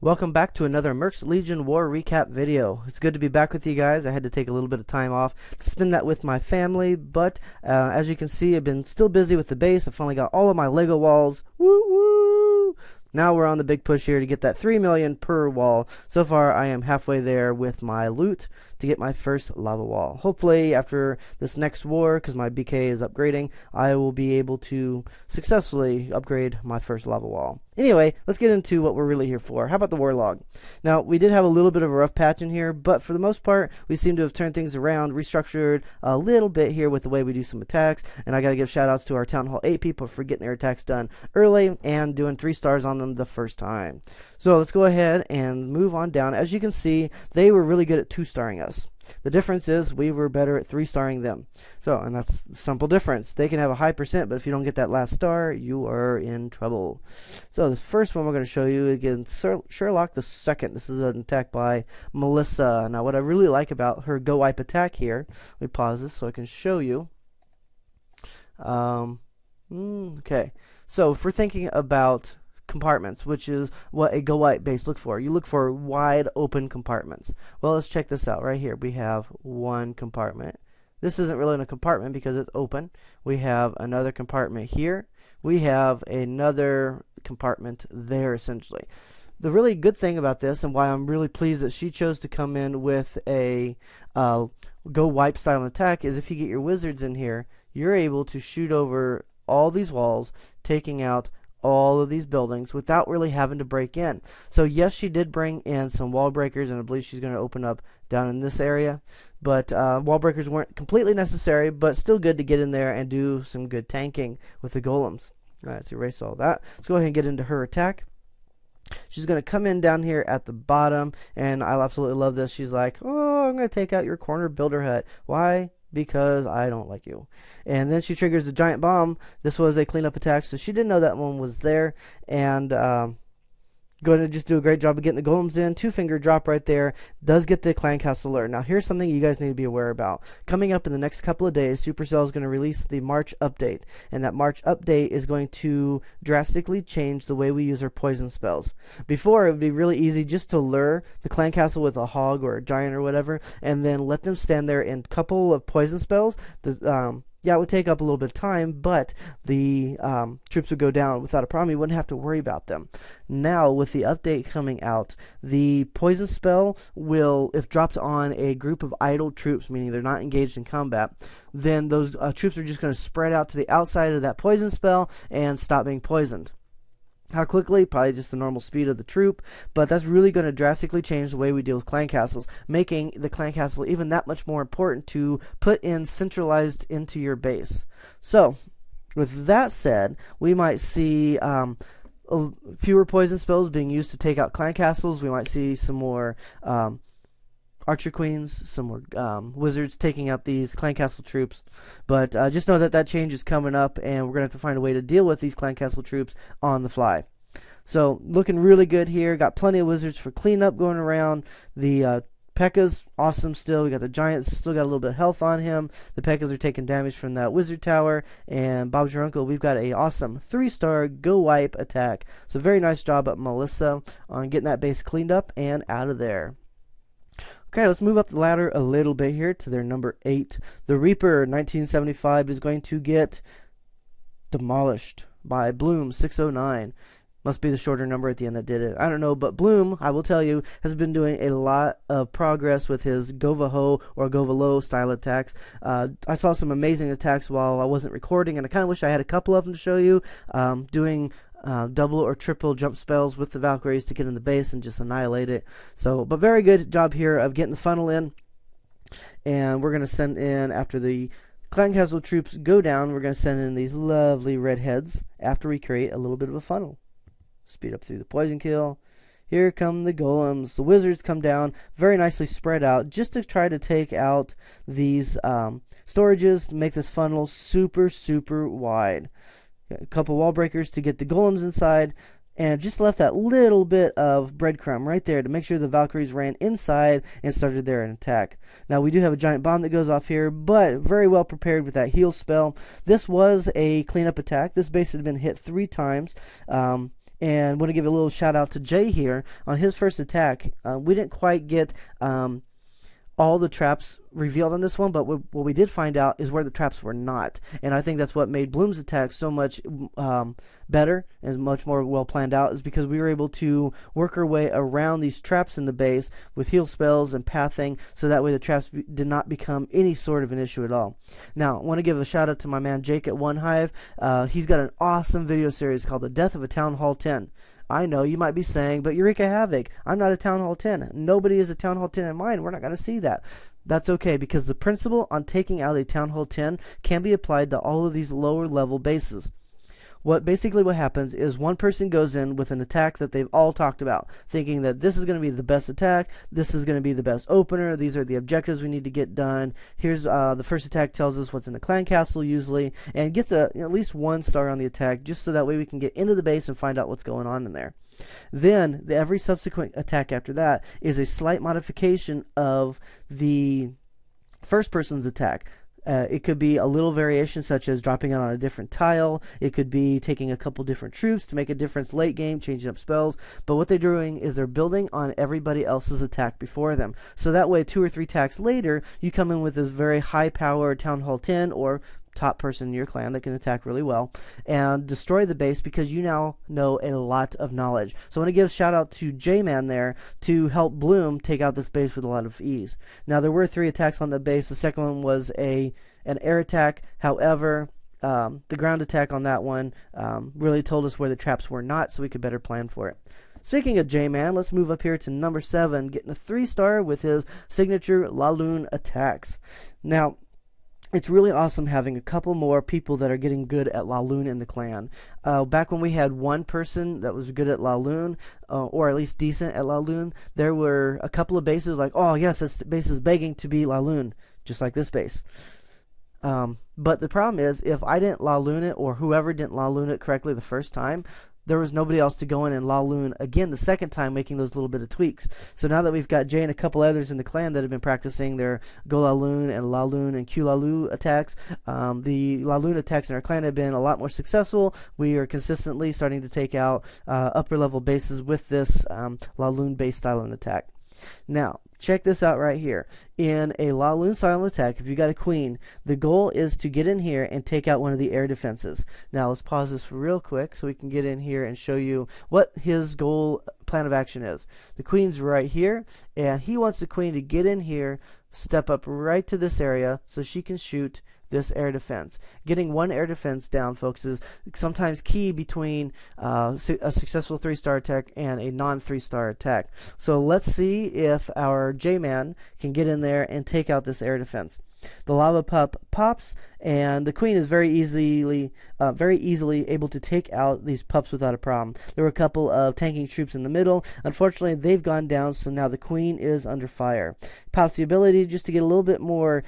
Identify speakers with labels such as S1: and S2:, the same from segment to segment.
S1: Welcome back to another Mercs Legion War recap video. It's good to be back with you guys. I had to take a little bit of time off to spend that with my family, but as you can see, I've been still busy with the base. I finally got all of my Lego walls. Woo woo! Now we're on the big push here to get that 3 million per wall. So far, I am halfway there with my loot to get my first lava wall. Hopefully, after this next war, because my BK is upgrading, I will be able to successfully upgrade my first lava wall. Anyway, let's get into what we're really here for. How about the war log? Now, we did have a little bit of a rough patch in here, but for the most part, we seem to have turned things around, restructured a little bit here with the way we do some attacks, and I gotta give shout outs to our Town Hall 8 people for getting their attacks done early and doing 3 stars on them the first time. So let's go ahead and move on down. As you can see, they were really good at 2-starring us. The difference is we were better at 3-starring them. So, and that's a simple difference. They can have a high percent, but if you don't get that last star, you are in trouble. So the first one we're going to show you against Sherlock the Second. This is an attack by Melissa. Now, what I really like about her go wipe attack here, let me pause this so I can show you. Okay, so if we're thinking about compartments, which is what a go wipe base look for. You look for wide open compartments. Well, let's check this out right here. We have one compartment. This isn't really a compartment because it's open. We have another compartment here. We have another compartment there, essentially. The really good thing about this, and why I'm really pleased that she chose to come in with a go wipe style attack, is if you get your wizards in here, you're able to shoot over all these walls, taking out all of these buildings without really having to break in. So yes, she did bring in some wall breakers, and I believe she's going to open up down in this area, but wall breakers weren't completely necessary, but still good to get in there and do some good tanking with the golems. Alright, let's erase all that. Let's go ahead and get into her attack. She's going to come in down here at the bottom, and I absolutely love this. She's like, oh, I'm going to take out your corner builder hut. Why? Because I don't like you. And then she triggers the giant bomb. This was a cleanup attack, so she didn't know that one was there, and going to just do a great job of getting the golems in. 2-finger drop right there. Does get the clan castle alert. Now here's something you guys need to be aware about. Coming up in the next couple of days, Supercell is going to release the March update, and that March update is going to drastically change the way we use our poison spells. Before, it would be really easy just to lure the clan castle with a hog or a giant or whatever, and then let them stand there in a couple of poison spells. Yeah, it would take up a little bit of time, but the troops would go down without a problem. You wouldn't have to worry about them. Now, with the update coming out, the poison spell will, if dropped on a group of idle troops, meaning they're not engaged in combat, then those troops are just going to spread out to the outside of that poison spell and stop being poisoned. How quickly? Probably just the normal speed of the troop, but that's really going to drastically change the way we deal with clan castles, making the clan castle even that much more important to put in centralized into your base. So, with that said, we might see fewer poison spells being used to take out clan castles. We might see some more archer queens, some more wizards taking out these clan castle troops, but just know that that change is coming up, and we're gonna have to find a way to deal with these clan castle troops on the fly. So looking really good here. Got plenty of wizards for cleanup going around. The P.E.K.K.A.'s awesome still. We got the giants, still got a little bit of health on him. The P.E.K.K.A.s are taking damage from that wizard tower, and Bob's your uncle. We've got a awesome 3-star go wipe attack. So very nice job at Melissa on getting that base cleaned up and out of there. Okay, let's move up the ladder a little bit here to their number 8. The Reaper 1975 is going to get demolished by Bloom 609. Must be the shorter number at the end that did it. I don't know, but Bloom, I will tell you, has been doing a lot of progress with his Gova-Ho or Gova-Lo style attacks. I saw some amazing attacks while I wasn't recording, and I kind of wish I had a couple of them to show you. Doing double or triple jump spells with the Valkyries to get in the base and just annihilate it. So, but very good job here of getting the funnel in. And we're going to send in, after the clan castle troops go down, we're going to send in these lovely red heads after we create a little bit of a funnel. Speed up through the poison kill. Here come the golems. The wizards come down, very nicely spread out, just to try to take out these storages to make this funnel super, super wide. A couple wall breakers to get the golems inside, and just left that little bit of breadcrumb right there to make sure the Valkyries ran inside and started their attack. Now we do have a giant bomb that goes off here, but very well prepared with that heal spell. This was a cleanup attack. This base had been hit 3 times. And want to give a little shout out to Jay here on his first attack. We didn't quite get all the traps revealed on this one, but what we did find out is where the traps were not, and I think that's what made Bloom's attack so much better and much more well planned out, is because we were able to work our way around these traps in the base with heal spells and pathing, so that way the traps did not become any sort of an issue at all. Now, I want to give a shout out to my man Jake at One Hive. He's got an awesome video series called The Death of a Town Hall 10. I know you might be saying, but Eureka Havoc, I'm not a Town Hall 10. Nobody is a Town Hall 10 in mine. We're not going to see that. That's okay, because the principle on taking out a Town Hall 10 can be applied to all of these lower level bases. What happens is one person goes in with an attack that they've all talked about, thinking that this is going to be the best attack, this is going to be the best opener, these are the objectives we need to get done. Here's the first attack tells us what's in the clan castle usually, and gets at least 1 star on the attack, just so that way we can get into the base and find out what's going on in there. Then every subsequent attack after that is a slight modification of the first person's attack. It could be a little variation, such as dropping it on a different tile. It could be taking a couple different troops to make a difference late game, changing up spells. But what they're doing is they're building on everybody else's attack before them. So that way, 2 or 3 attacks later, you come in with this very high-powered Town Hall 10 or top person in your clan that can attack really well and destroy the base, because you now know a lot of knowledge. So I want to give a shout out to J-Man there to help Bloom take out this base with a lot of ease. Now, there were 3 attacks on the base. The second one was an air attack. However, the ground attack on that one really told us where the traps were not, so we could better plan for it. Speaking of J-Man, let's move up here to number 7, getting a 3-star with his signature La Lune attacks. Now, it's really awesome having a couple more people that are getting good at La Lune in the clan. Back when we had one person that was good at La Lune, or at least decent at La Lune, there were a couple of bases like, oh yes, this base is begging to be La Lune, just like this base. But the problem is, if I didn't La Lune it, or whoever didn't La Lune it correctly the first time, there was nobody else to go in and La Lune again the second time, making those little bit of tweaks. So now that we've got Jay and a couple others in the clan that have been practicing their Go La Lune and Q La Lu attacks, the La Lune attacks in our clan have been a lot more successful. We are consistently starting to take out upper level bases with this La Lune base style of attack. Now, check this out right here. In a La Lune style attack, if you got a queen, the goal is to get in here and take out one of the air defenses. Now, let's pause this real quick so we can get in here and show you what his goal plan of action is. The queen's right here, and he wants the queen to get in here, step up right to this area so she can shoot this air defense. Getting one air defense down, folks, is sometimes key between a successful 3-star attack and a non-3-star attack. So let's see if our J-Man can get in there and take out this air defense. The lava pup pops, and the queen is very easily able to take out these pups without a problem. There were a couple of tanking troops in the middle. Unfortunately, they've gone down, so now the queen is under fire. Pops the ability just to get a little bit more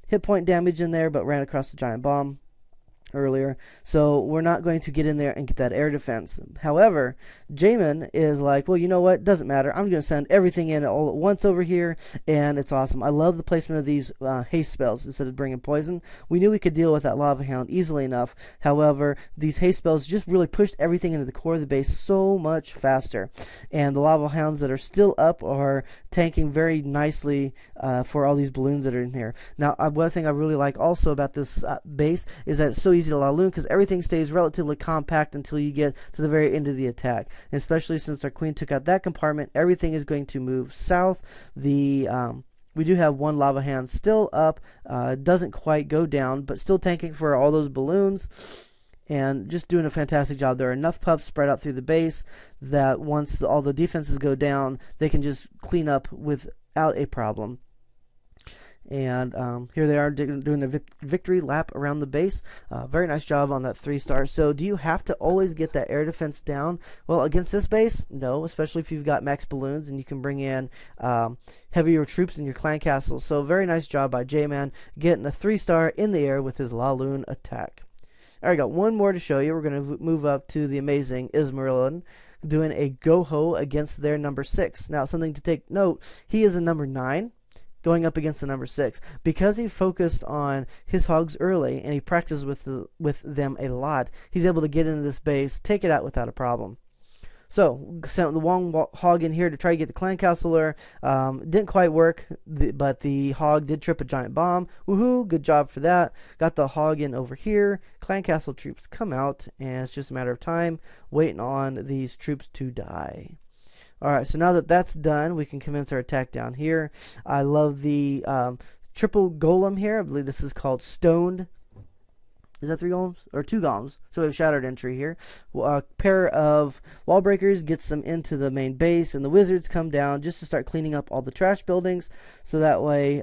S1: hit point damage in there, but ran across the giant bomb earlier, so we're not going to get in there and get that air defense. However, Jamin is like, well, you know what, doesn't matter, I'm going to send everything in all at once over here, and it's awesome. I love the placement of these haste spells instead of bringing poison. We knew we could deal with that lava hound easily enough. However, these haste spells just really pushed everything into the core of the base so much faster, and the lava hounds that are still up are tanking very nicely for all these balloons that are in here. Now, one thing I really like also about this base is that it's so easy to La Lune, because everything stays relatively compact until you get to the very end of the attack. And especially since our queen took out that compartment, everything is going to move south. We do have one lava hand still up, doesn't quite go down, but still tanking for all those balloons, and just doing a fantastic job. There are enough pups spread out through the base that once all the defenses go down, they can just clean up without a problem. And here they are doing the victory lap around the base. Very nice job on that 3-star. So do you have to always get that air defense down? Well, against this base, no, especially if you've got max balloons and you can bring in heavier troops in your clan castle. So very nice job by J-Man getting a 3-star in the air with his La Lune attack. Alright, got one more to show you. We're going to move up to the amazing Ismarilyn, doing a go-ho against their number 6. Now, something to take note, he is a number 9. Going up against the number 6. Because he focused on his hogs early and he practiced with them a lot, he's able to get into this base, take it out without a problem. So sent the one hog in here to try to get the clan castler. Didn't quite work, but the hog did trip a giant bomb. Woohoo! Good job for that. Got the hog in over here. Clan castle troops come out, and it's just a matter of time waiting on these troops to die. Alright, so now that that's done, we can commence our attack down here. I love the triple golem here. I believe this is called stoned. Is that 3 golems? Or 2 golems. So we have shattered entry here. A pair of wall breakers gets them into the main base, and the wizards come down just to start cleaning up all the trash buildings. So that way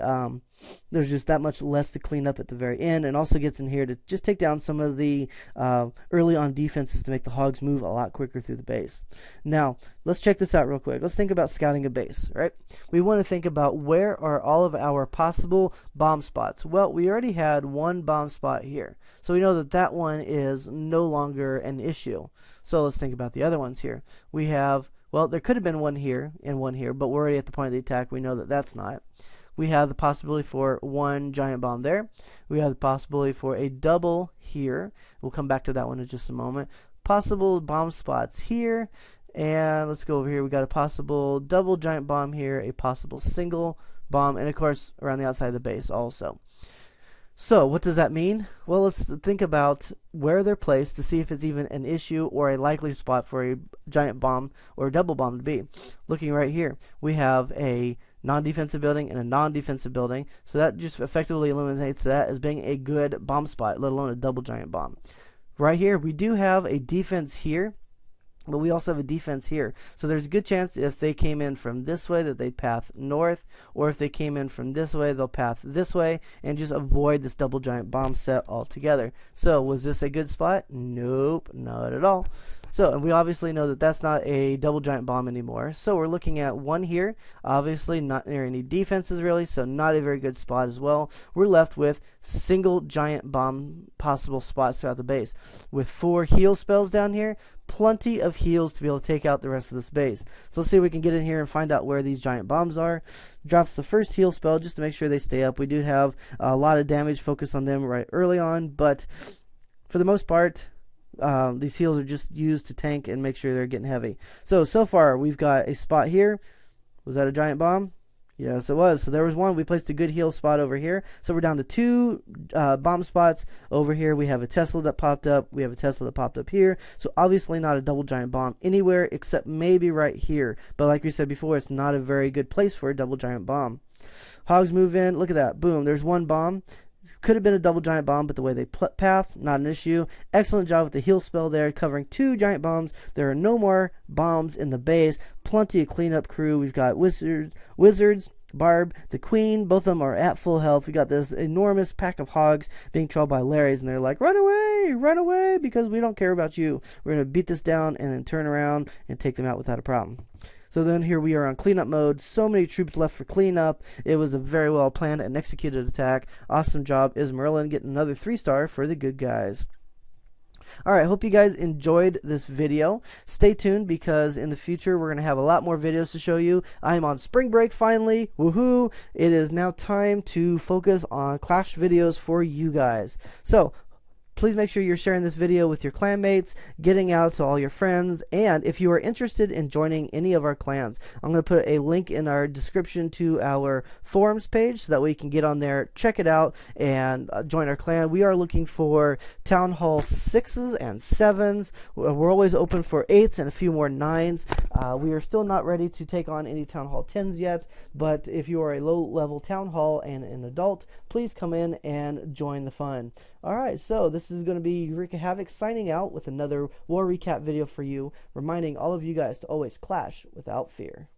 S1: there's just that much less to clean up at the very end, and also gets in here to just take down some of the early on defenses to make the hogs move a lot quicker through the base. Now, let's check this out real quick. Let's think about scouting a base, right? We want to think about where are all of our possible bomb spots. Well, we already had one bomb spot here, so we know that that one is no longer an issue. So let's think about the other ones here. We have, well, there could have been one here and one here, but we're already at the point of the attack. We know that that's not. We have the possibility for one giant bomb there. We have the possibility for a double here. We'll come back to that one in just a moment. Possible bomb spots here. And let's go over here. We got a possible double giant bomb here, a possible single bomb, and of course around the outside of the base also. So what does that mean? Well, let's think about where they're placed to see if it's even an issue or a likely spot for a giant bomb or a double bomb to be. Looking right here, we have a non-defensive building and a non-defensive building, so that just effectively eliminates that as being a good bomb spot, let alone a double giant bomb. Right here, we do have a defense here, but we also have a defense here. So there's a good chance if they came in from this way that they'd path north, or if they came in from this way, they'll path this way, and just avoid this double giant bomb set altogether. So was this a good spot? Nope, not at all. So, and we obviously know that that's not a double giant bomb anymore. So we're looking at one here, obviously not near any defenses really, so not a very good spot as well. We're left with single giant bomb possible spots throughout the base. With 4 heal spells down here, plenty of heals to be able to take out the rest of this base. So let's see if we can get in here and find out where these giant bombs are. Drops the first heal spell just to make sure they stay up. We do have a lot of damage focused on them right early on, but for the most part, these heals are just used to tank and make sure they're getting heavy. So far we've got a spot here. Was that a giant bomb? Yes, it was. So there was one. We placed a good heal spot over here. So we're down to 2 bomb spots over here. We have a Tesla that popped up. We have a Tesla that popped up here. So obviously not a double giant bomb anywhere except maybe right here. But like we said before, it's not a very good place for a double giant bomb. Hogs move in. Look at that. Boom. There's one bomb. Could have been a double giant bomb, but the way they path, not an issue. Excellent job with the heal spell there, covering 2 giant bombs. There are no more bombs in the base. Plenty of cleanup crew. We've got wizards, Barb, the queen. Both of them are at full health. We got this enormous pack of hogs being trailed by Larrys, and they're like, run away, because we don't care about you. We're going to beat this down and then turn around and take them out without a problem. So then here we are on cleanup mode. So many troops left for cleanup. It was a very well planned and executed attack. Awesome job, Ismerlin, getting another 3-star for the good guys. Alright, hope you guys enjoyed this video. Stay tuned because in the future we're going to have a lot more videos to show you. I am on spring break finally. Woohoo! It is now time to focus on Clash videos for you guys. So, please make sure you're sharing this video with your clanmates, getting out to all your friends, and if you are interested in joining any of our clans, I'm going to put a link in our description to our forums page so that way you can get on there, check it out, and join our clan. We are looking for Town Hall 6s and 7s. We're always open for 8s and a few more 9s. We are still not ready to take on any Town Hall 10s yet, but if you are a low-level Town Hall and an adult, please come in and join the fun. Alright, so this is going to be Eureka Havoc signing out with another war recap video for you, reminding all of you guys to always clash without fear.